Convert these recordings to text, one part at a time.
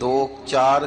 2-4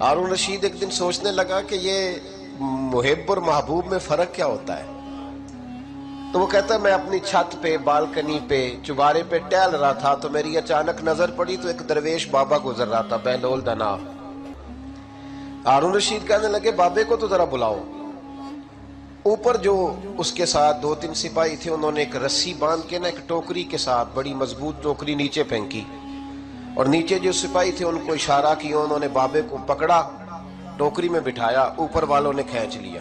ہارون رشید ایک دن سوچنے لگا کہ یہ محب اور محبوب میں فرق کیا ہوتا ہے. تو وہ کہتا ہے میں اپنی چھت پہ بالکنی پہ چوبارے پہ ٹہل رہا تھا تو میری اچانک نظر پڑی تو ایک درویش بابا گزر رہا تھا بہلول دنا. ہارون رشید کہنے لگے بابے کو تو ذرا بلاؤ. اوپر جو اس کے ساتھ 2-3 سپاہی تھے انہوں نے ایک رسی باندھ کے نا ایک ٹوکری کے ساتھ بڑی مضبوط ٹوکری نیچے پھینکی اور نیچے جو سپاہی تھے ان کو اشارہ کیا. انہوں نے بابے کو پکڑا ٹوکری میں بٹھایا اوپر والوں نے کھینچ لیا.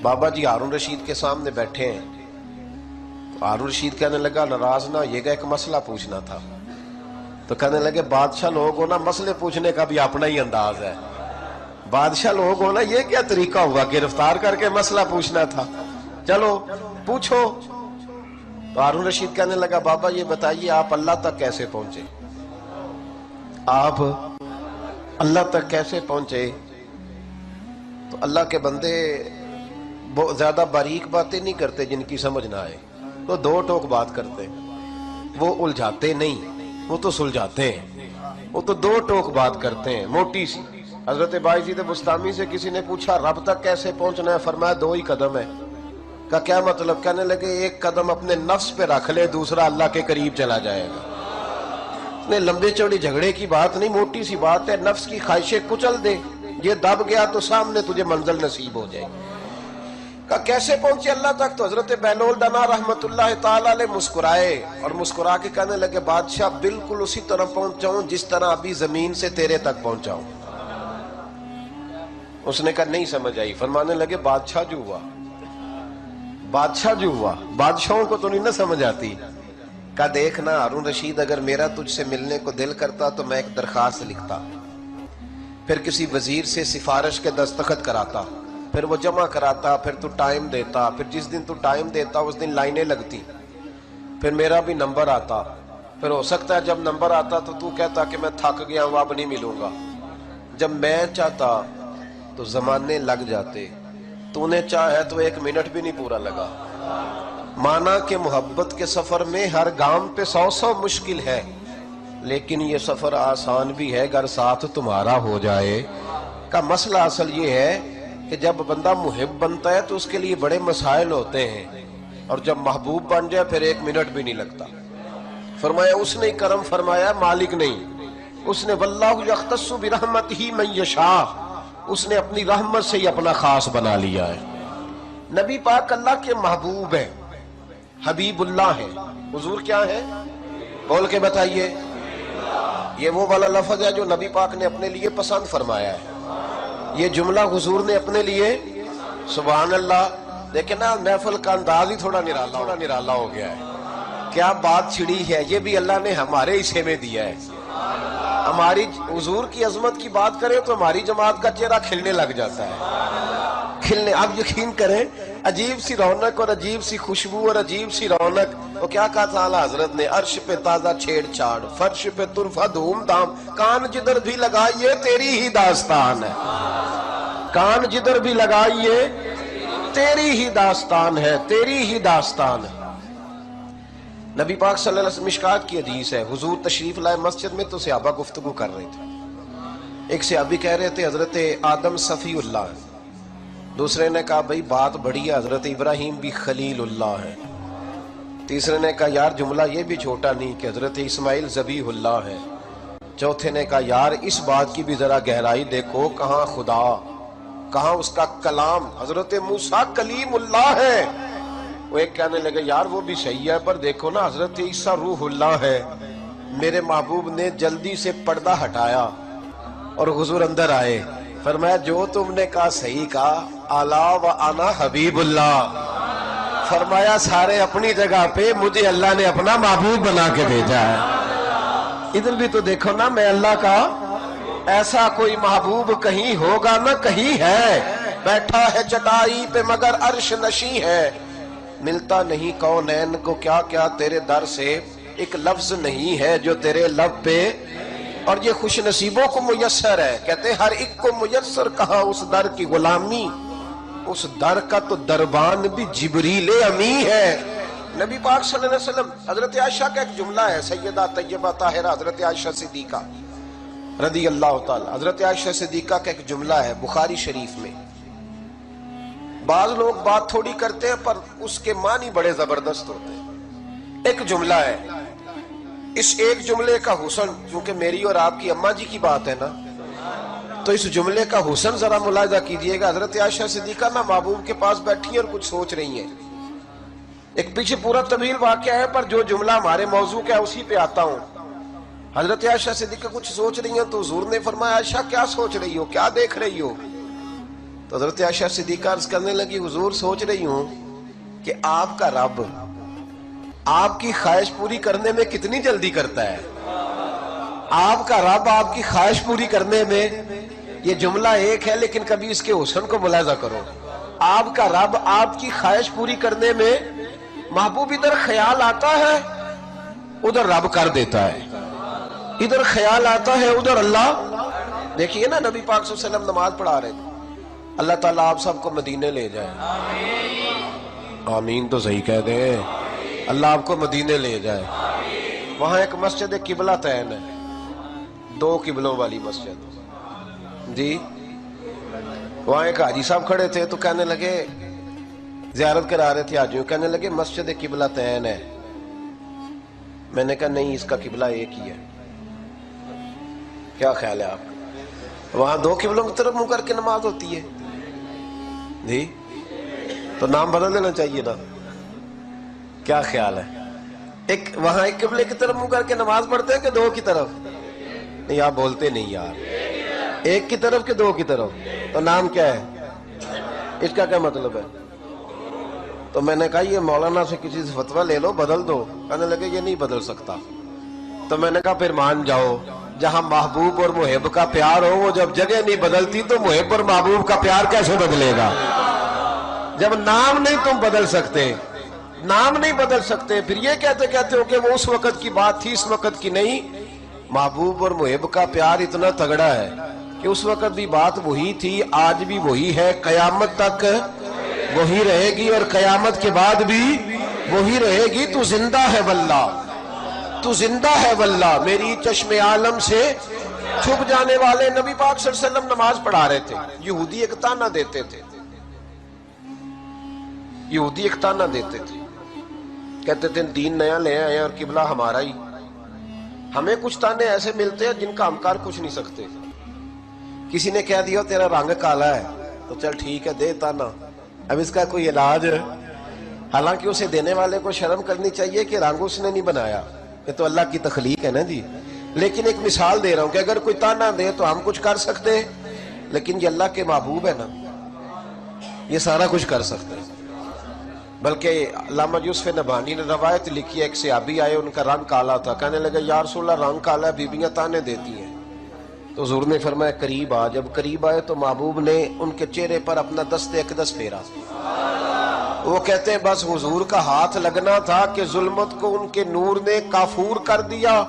بابا جی ہارون رشید کے سامنے بیٹھے ہیں. ہارون رشید کہنے لگا ناراض نہ یہ گا ایک مسئلہ پوچھنا تھا. تو کہنے لگے بادشاہ لوگ ہونا مسئلے پوچھنے کا بھی اپنا ہی انداز ہے. بادشاہ لوگ ہونا یہ کیا طریقہ ہوا گرفتار کر کے مسئلہ پوچھنا تھا چلو پوچھو. تو ہارون رشید کہنے لگا بابا یہ بتائیے آپ اللہ تک کیسے پہنچے. آپ اللہ تک کیسے پہنچے. تو اللہ کے بندے بہت زیادہ باریک باتیں نہیں کرتے جن کی سمجھ نہ آئے. تو 2 ٹوک بات کرتے وہ الجھاتے نہیں وہ تو سلجھاتے ہیں. وہ تو 2 ٹوک بات کرتے ہیں موٹی سی. حضرت باعزید بستامی سے کسی نے پوچھا رب تک کیسے پہنچنا ہے. فرمایا 2 ہی قدم ہے. کا کیا مطلب. کہنے لگے ایک قدم اپنے نفس پہ رکھ لے دوسرا اللہ کے قریب چلا جائے گا. نے لمبے چوڑی جھگڑے کی بات نہیں موٹی سی بات ہے. نفس کی خواہشیں کچل دے یہ دب گیا تو سامنے تجھے منزل نصیب ہو جائے. کہ کیسے پہنچے اللہ تک. تو حضرت بہلول دنا رحمت اللہ تعالی علیہ مسکرائے اور مسکرا کے کہنے لگے بادشاہ بالکل اسی طرح پہنچاؤں جس طرح ابھی زمین سے تیرے تک پہنچاؤں. اس نے کہا نہیں سمجھ آئی. فرمانے لگے بادشاہ جو ہوا بادشاہ جو ہوا بادشاہوں کو تو نہیں نہ سمجھ آتی. کہا دیکھنا ہارون رشید اگر میرا تجھ سے ملنے کو دل کرتا تو میں ایک درخواست لکھتا پھر کسی وزیر سے سفارش کے دستخط کراتا پھر وہ جمع کراتا پھر تو ٹائم دیتا پھر جس دن تو ٹائم دیتا اس دن لائنیں لگتی پھر میرا بھی نمبر آتا پھر ہو سکتا ہے جب نمبر آتا تو کہتا کہ میں تھک گیا ہوں اب نہیں ملوں گا. جب میں چاہتا تو زمانے لگ جاتے. تو نے چاہے تو 1 منٹ بھی نہیں پورا لگا. مانا کہ محبت کے سفر میں ہر گام پہ 100 مشکل ہے لیکن یہ سفر آسان بھی ہے اگر ساتھ تمہارا ہو جائے. کا مسئلہ اصل یہ ہے کہ جب بندہ محب بنتا ہے تو اس کے لیے بڑے مسائل ہوتے ہیں اور جب محبوب بن جائے پھر 1 منٹ بھی نہیں لگتا. فرمایا اس نے کرم فرمایا مالک نہیں. اس نے واللہ یختص برحمتہ من یشاء. اس نے اپنی رحمت سے ہی اپنا خاص بنا لیا ہے. نبی پاک اللہ کے محبوب ہیں حبیب اللہ ہیں. حضور کیا ہے بول کے بتائیے. یہ وہ والا لفظ ہے جو نبی پاک نے اپنے لیے پسند فرمایا ہے. یہ جملہ حضور نے اپنے لیے سبحان اللہ. لیکن نا محفل کا انداز ہی تھوڑا نرالا ہو گیا ہے. کیا بات چھڑی ہے یہ بھی اللہ نے ہمارے حصے میں دیا ہے. ہماری حضور کی عظمت کی بات کریں تو ہماری جماعت کا چہرہ کھلنے لگ جاتا ہے. کھلنے آپ یقین کریں عجیب سی رونق اور عجیب سی خوشبو اور عجیب سی رونق. وہ کیا کہا تھا اعلیٰ حضرت نے عرش پہ تازہ چھیڑ چھاڑ فرش پہ طرفہ دھوم دھام کان جدھر بھی لگائیے تیری ہی داستان ہے. کان جدھر بھی لگائیے تیری ہی داستان ہے تیری ہی داستان ہے. نبی پاک صلی اللہ علیہ وسلم مشکات کی حدیث ہے. حضور تشریف لائے مسجد میں تو صحابہ گفتگو کر رہے تھے. ایک صحابی کہہ رہے تھے حضرت آدم صفی اللہ ہے. دوسرے نے کہا بھئی بات بڑی ہے حضرت ابراہیم بھی خلیل اللہ ہے. تیسرے نے کہا یار جملہ یہ بھی چھوٹا نہیں کہ حضرت اسماعیل ذبیح اللہ ہے. چوتھے نے کہا یار اس بات کی بھی ذرا گہرائی دیکھو کہاں خدا کہاں اس کا کلام حضرت موسیٰ کلیم اللہ ہے. وہ ایک کہنے لگے یار وہ بھی صحیح ہے پر دیکھو نا حضرت عیسیٰ روح اللہ ہے. میرے محبوب نے جلدی سے پردہ ہٹایا اور حضور اندر آئے. فرمایا جو تم نے کہا صحیح کہا الا و انا حبیب اللہ. فرمایا سارے اپنی جگہ پہ مجھے اللہ نے اپنا محبوب بنا کے بھیجا ہے. ادھر بھی تو دیکھو نا میں اللہ کا ایسا کوئی محبوب کہیں ہوگا نہ کہیں ہے. بیٹھا ہے چٹائی پہ مگر عرش نشیں ہے. ملتا نہیں کونین کو کیا کیا تیرے در سے ایک لفظ نہیں ہے جو تیرے لب پہ. اور یہ خوش نصیبوں کو میسر ہے. کہتے ہیں ہر ایک کو میسر کہاں اس در کی غلامی. اس در کا تو دربان بھی جبریل امی ہے. نبی پاک صلی اللہ علیہ وسلم حضرت عائشہ کا ایک جملہ ہے سیدہ طیبہ طاہرہ حضرت عائشہ صدیقہ رضی اللہ تعالی. حضرت عائشہ صدیقہ کا ایک جملہ ہے بخاری شریف میں. بعض لوگ بات تھوڑی کرتے ہیں پر اس کے معنی بڑے زبردست ہوتے ہیں. ایک جملہ ہے, اس ایک جملے کا حسن, کیونکہ میری اور آپ کی اماں جی کی بات ہے نا, تو اس جملے کا حسن ذرا ملاحظہ کیجئے گا. حضرت عائشہ صدیقہ نا محبوب کے پاس بیٹھی ہیں اور کچھ سوچ رہی ہیں. ایک پیچھے پورا طویل واقعہ ہے پر جو جملہ ہمارے موضوع کا ہے اسی پہ آتا ہوں. حضرت عائشہ صدیقہ کچھ سوچ رہی ہیں تو حضور نے فرمایا عائشہ کیا سوچ رہی ہو, کیا دیکھ رہی ہو؟ تو حضرت عائشہ صدیقہ عرض کرنے لگی حضور سوچ رہی ہوں کہ آپ کا رب آپ کی خواہش پوری کرنے میں کتنی جلدی کرتا ہے. آپ کا رب آپ کی خواہش پوری کرنے میں, یہ جملہ ایک ہے لیکن کبھی اس کے حسن کو ملاحظہ کرو. آپ کا رب آپ کی خواہش پوری کرنے میں, محبوب ادھر خیال آتا ہے ادھر رب کر دیتا ہے, ادھر خیال آتا ہے ادھر اللہ. دیکھیے نا نبی پاک صلی اللہ علیہ وسلم نماز پڑھا رہے تھے, اللہ تعالیٰ آپ سب کو مدینے لے جائے. آمین تو صحیح کہہ دے. اللہ آپ کو مدینے لے جائے. وہاں ایک مسجد قبلہ تعین ہے, 2 قبلوں والی مسجد جی. وہاں ایک حاجی صاحب کھڑے تھے تو کہنے لگے, زیارت کرا رہے تھے حاجیوں, کہنے لگے مسجد قبلہ تعین ہے. میں نے کہا نہیں, اس کا قبلہ ایک ہی ہے. کیا خیال ہے آپ کا؟ وہاں 2 قبلوں کی طرف منہ کر کے نماز ہوتی ہے جی, تو نام بدل دینا چاہیے نا. کیا خیال ہے؟ ایک وہاں ایک قبلے کی طرف منہ کر کے نماز پڑھتے ہیں کہ 2 کی طرف؟ نہیں آپ بولتے نہیں یار. ایک کی طرف کہ 2 کی طرف؟ تو نام کیا ہے اس کا, کیا مطلب ہے؟ تو میں نے کہا یہ مولانا سے کسی سے فتویٰ لے لو, بدل دو. کہنے لگے یہ نہیں بدل سکتا. تو میں نے کہا پھر مان جاؤ, جہاں محبوب اور محب کا پیار ہو وہ جب جگہ نہیں بدلتی تو محب اور محبوب کا پیار کیسے بدلے گا؟ جب نام نہیں تم بدل سکتے, نام نہیں بدل سکتے, پھر یہ کہتے ہو کہ وہ اس وقت کی بات تھی اس وقت کی نہیں. محبوب اور محب کا پیار اتنا تگڑا ہے کہ اس وقت بھی بات وہی تھی, آج بھی وہی ہے, قیامت تک وہی رہے گی اور قیامت کے بعد بھی وہی رہے گی. تو زندہ ہے واللہ, تو زندہ ہے واللہ. میری چشم عالم سے چھپ جانے والے. نبی پاک صلی اللہ علیہ وسلم نماز پڑھا رہے تھے, یہودی ایک تانا دیتے تھے, یہودی ایک تانا دیتے تھے, کہتے تھے دین نیا لے آئے اور قبلہ ہمارا ہی. ہمیں کچھ تانے ایسے ملتے ہیں جن کا ہم کر کچھ نہیں سکتے. کسی نے کہہ دیا تیرا رنگ کالا ہے تو چل ٹھیک ہے دے تانا, اب اس کا کوئی علاج ہے؟ حالانکہ اسے دینے والے کو شرم کرنی چاہیے کہ رنگ اس نے نہیں بنایا, یہ تو اللہ کی تخلیق ہے نا جی. لیکن ایک مثال دے رہا ہوں کہ اگر کوئی تانا دے تو ہم کچھ کر سکتے ہیں, لیکن یہ اللہ کے محبوب ہے نا, یہ سارا کچھ کر سکتے ہیں. بلکہ علامہ یوسف نبہانی نے روایت لکھی ہے, ایک صحابی آئے ان کا رنگ کالا تھا, کہنے لگے یا رسول اللہ رنگ کالا ہے, بیویاں تانے دیتی ہیں. تو حضور نے فرمایا قریب آ. جب قریب آئے تو محبوب نے ان کے چہرے پر اپنا دست اقدس پھیرا. وہ کہتے ہیں بس حضور کا ہاتھ لگنا تھا کہ ظلمت کو ان کے نور نے کافور کر دیا,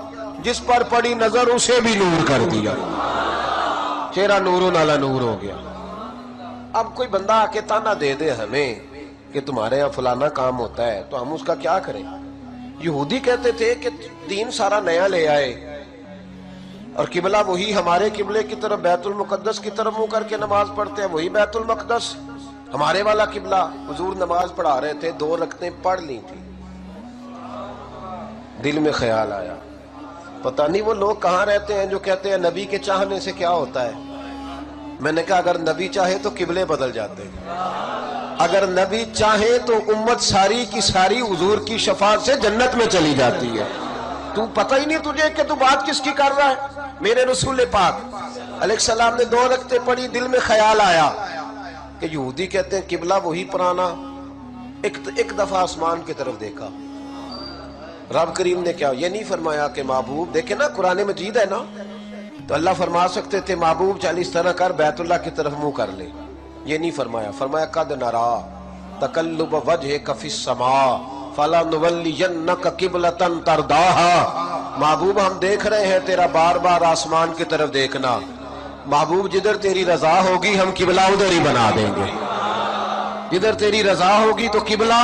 جس پر پڑی نظر اسے بھی نور کر دیا, چہرہ نور نالا نور ہو گیا. اب کوئی بندہ آ کے تانا دے دے ہمیں کہ تمہارے یہاں فلانا کام ہوتا ہے تو ہم اس کا کیا کریں؟ یہودی کہتے تھے کہ دین سارا نیا لے آئے اور قبلہ وہی ہمارے قبلے کی طرف بیت المقدس کی طرف منہ کر کے نماز پڑھتے ہیں, وہی بیت المقدس ہمارے والا قبلہ. حضور نماز پڑھا رہے تھے, 2 رکعتیں پڑھ لی تھی, دل میں خیال آیا پتہ نہیں وہ لوگ کہاں رہتے ہیں جو کہتے ہیں نبی کے چاہنے سے کیا ہوتا ہے. میں نے کہا اگر نبی چاہے تو قبلے بدل جاتے ہیں, اگر نبی چاہے تو امت ساری کی ساری حضور کی شفاعت سے جنت میں چلی جاتی ہے. تو پتہ ہی نہیں تجھے کہ تو بات کس کی کر رہا ہے. میرے رسول پاک علیہ السلام نے 2 رکعتیں پڑھی, دل میں خیال آیا کہ یہودی کہتے ہیں قبلہ وہی پرانا. ایک دفعہ آسمان کی طرف دیکھا, رب کریم نے کیا یہ نہیں فرمایا کہ محبوب دیکھیں نا قرآن مجید ہے نا, تو اللہ فرما سکتے تھے محبوب چل اس طرح کر بیت اللہ کی طرف منہ کر لے, یہ نہیں فرمایا. فرمایا قد نرا تقلب وجهک فی السماء فلنولینک قبلۃ ترضاها. محبوب ہم دیکھ رہے ہیں تیرا بار بار آسمان کی طرف دیکھنا, محبوب جدھر تیری رضا ہوگی ہم قبلہ ادھر ہی بنا دیں گے, جدھر تیری رضا ہوگی تو قبلہ.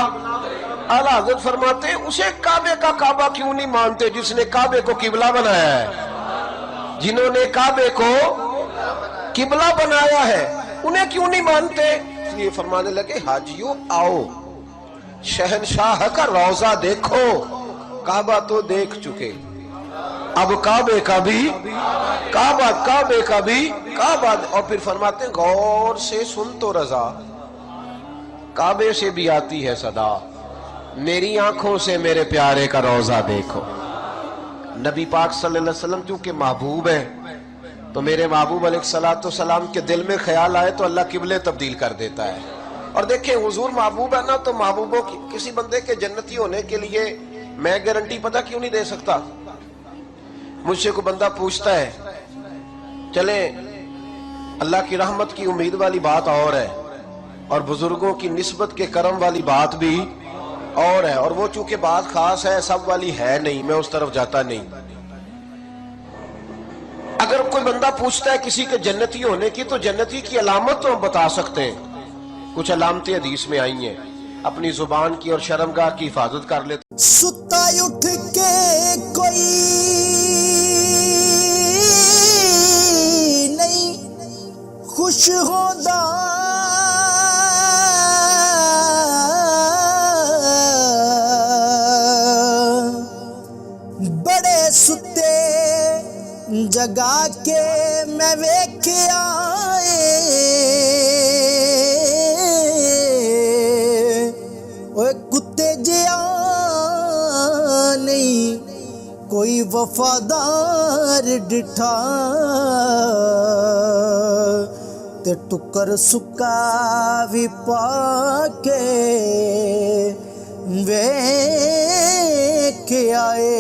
اعلیٰ حضرت فرماتے ہیں اسے کعبے کا کعبہ کیوں نہیں مانتے جس نے کعبے کو قبلہ بنایا ہے؟ جنہوں نے کعبے کو قبلہ بنایا ہے انہیں کیوں نہیں مانتے؟ اس لیے فرمانے لگے حاجیوں آؤ شہنشاہ کا روضہ دیکھو، کعبہ تو دیکھ چکے، اب کعبے کا بھی کعبے کا بھی کعبہ۔ اور پھر فرماتے ہیں غور سے سن تو رضا، کعبے سے بھی آتی ہے صدا، میری آنکھوں سے میرے پیارے کا روضہ دیکھو۔ نبی پاک صلی اللہ علیہ وسلم کیونکہ محبوب ہے تو میرے محبوب علیہ السلام کے دل میں خیال آئے تو اللہ قبلے تبدیل کر دیتا ہے۔ اور دیکھیں حضور محبوب ہے نا، تو محبوبوں کی کسی بندے کے جنتی ہونے کے لیے میں گارنٹی پتہ کیوں نہیں دے سکتا؟ مجھ سے کوئی بندہ پوچھتا ہے چلیں اللہ کی رحمت کی امید والی بات اور ہے اور بزرگوں کی نسبت کے کرم والی بات بھی اور ہے، اور وہ چونکہ بات خاص ہے سب والی ہے نہیں، میں اس طرف جاتا نہیں۔ اگر کوئی بندہ پوچھتا ہے کسی کے جنتی ہونے کی تو جنتی کی علامت تو ہم بتا سکتے ہیں، کچھ علامتیں حدیث میں آئی ہیں، اپنی زبان کی اور شرمگاہ کی حفاظت کر لیتے۔ ستا اٹھ کے کوئی نہیں خوش ہوندا، بڑے ستے جگا کے میں ویکھیا اوے کتے جیا نہیں کوئی وفادار ڈٹھا، تے ٹکر سکا بھی پا کے ویکھ آئے۔